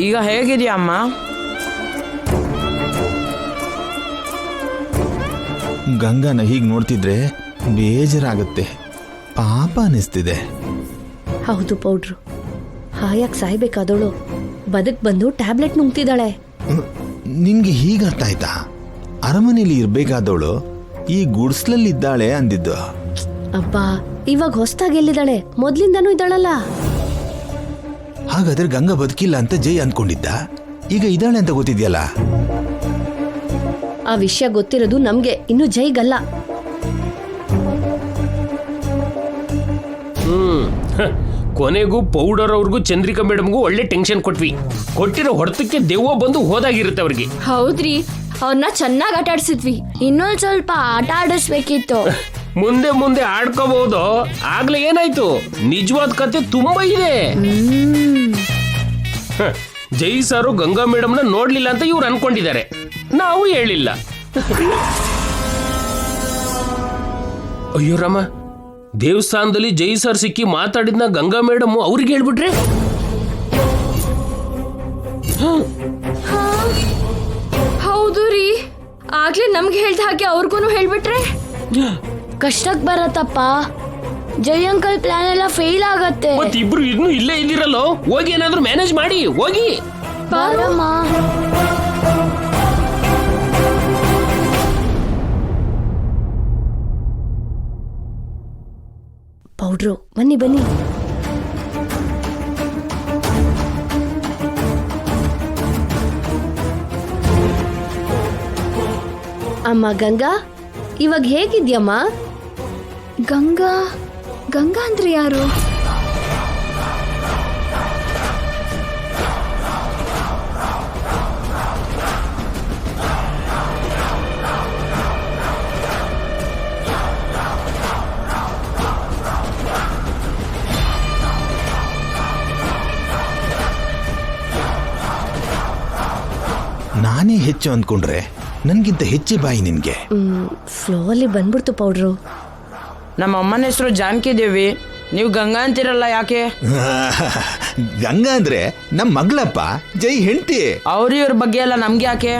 ಈಗ ಹೇಗಿದೆಯಾ ಅಮ್ಮ? ಗಂಗಾನ ಹೀಗೆ ನೋಡ್ತಿದ್ರೆ ಬೇಜಾರಾಗುತ್ತೆ, ಪಾಪ ಅನಿಸ್ತಿದೆ. ಹೌದು ಪೌಡ್ರು, ಹಾಯಾಗಿ ಸಾಯ್ಬೇಕಾದವಳು ಬಂದು ಟ್ಯಾಬ್ಲೆಟ್ ನುಂಗ್ತಿದ್ದಾಳೆ. ನಿನ್ಗೆ ಹೀಗೆ ಅರ್ಥ ಆಯ್ತಾ? ಅರಮನೆಯಲ್ಲಿ ಇರ್ಬೇಕಾದವಳು ಈ ಗುಡ್ಸ್ಲಲ್ಲಿದ್ದಾಳೆ ಅಂದಿದ್ದು. ಅಬ್ಬಾ, ಇವಾಗ ಹೊಸ್ತಾಗಿ ಎಲ್ಲಿದ್ದಾಳೆ? ಮೊದ್ಲಿಂದಾನೂ ಇದ್ದಾಳಲ್ಲ. ಹಾಗಾದ್ರೆ ಗಂಗಾ ಬದುಕಿಲ್ಲ ಅಂತ ಜೈ ಅಂದ್ಕೊಂಡಿದ್ದ, ಈಗ ಇದ್ದಾಳೆ ಅಂತ ಗೊತ್ತಿದ್ಯಲ್ಲ. ಆ ವಿಷಯ ಗೊತ್ತಿರೋದು ನಮ್ಗೆ, ಇನ್ನು ಜೈಗಲ್ಲ. ಕೊನೆಗೂ ಪೌಡರ್ ಅವ್ರಿಗೂ ಚಂದ್ರಿಕಾ ಮೇಡಮ್ಗೂ ಒಳ್ಳೆ ಟೆನ್ಷನ್ ಕೊಟ್ವಿ. ಕೊಟ್ಟಿರೋ ಹೊಡೆತಕ್ಕೆ ದೆವ್ವ ಬಂದು ಹೋದಾಗಿರುತ್ತೆ ಅವ್ರಿಗೆ. ಹೌದ್ರಿ, ಅವ್ರನ್ನ ಚೆನ್ನಾಗಿ ಆಟ ಆಡ್ಸಿದ್ವಿ. ಇನ್ನೊಂದ್ ಸ್ವಲ್ಪ ಆಟ ಆಡಿಸ್ಬೇಕಿತ್ತು. ಮುಂದೆ ಮುಂದೆ ಆಡ್ಕೋಬಹುದು. ಆಗ್ಲೇ ಏನಾಯ್ತು, ನಿಜವಾದ ಕತೆ ತುಂಬಾ ಇದೆ. ಜೈ ಸಾರು ಗಂಗಾ ಮೇಡಮ್ನ ನೋಡ್ಲಿಲ್ಲ ಅಂತ ಇವ್ರು ಅನ್ಕೊಂಡಿದ್ದಾರೆ, ನಾವು ಹೇಳಿಲ್ಲ. ಅಯ್ಯೋ ರಾಮ, ದೇವಸ್ಥಾನದಲ್ಲಿ ಜೈ ಸರ್ ಸಿಕ್ಕಿ ಮಾತಾಡಿದ್ನ ಗಂಗಾ ಮೇಡಮ್ ಅವ್ರಿಗೆ ಹೇಳ್ಬಿಟ್ರೆ? ಹೌದು ರೀ, ಆಗ್ಲೇ ನಮ್ಗೆ ಹೇಳ್ದ ಹಾಗೆ ಅವ್ರಿಗೂ ಹೇಳ್ಬಿಟ್ರೆ ಕಷ್ಟಕ್ ಬರತ್ತಪ್ಪ. ಜೈ ಅಂಕಲ್ ಪ್ಲಾನ್ ಎಲ್ಲ ಫೇಲ್ ಆಗತ್ತೆ. ಮತ್ತಿಬ್ರು ಇನ್ನು ಇಲ್ಲೇ ಇದ್ದೀರಲ್ಲೋ, ಹೋಗಿ ಏನಾದ್ರೂ ಮ್ಯಾನೇಜ್ ಮಾಡಿ ಹೋಗಿ. ಬಾರಮ್ಮ. ಪೌಡ್ರು, ಬನ್ನಿ ಬನ್ನಿ. ಅಮ್ಮ ಗಂಗಾ, ಇವಾಗ ಹೇಗಿದ್ಯಮ್ಮ? ಗಂಗಾ ಗಂಗಾ ಅಂದ್ರೆ ಯಾರು? ನಾನೇ ಹೆಚ್ಚು ಅಂದ್ಕೊಂಡ್ರೆ ನನ್ಗಿಂತ ಹೆಚ್ಚೆ ಬಾಯಿ ನಿನ್ಗೆ. ಫ್ಲೋ ಅಲ್ಲಿ ಬಂದ್ಬಿಡ್ತು ಪೌಡ್ರು. ನಮ್ಮ ಅಮ್ಮನ ಹೆಸರು ಜಾನಕಿ ದೇವಿ, ನೀವು ಗಂಗಾ ಅಂತೀರಲ್ಲ, ಯಾಕೆ? ಗಂಗಾ ಅಂದ್ರೆ ನಮ್ ಮಗಳಪ್ಪ, ಜೈ ಹೆಂಡತಿ. ಅವ್ರ ಇವ್ರ ಬಗ್ಗೆ ಎಲ್ಲ ನಮ್ಗೆ ಯಾಕೆ?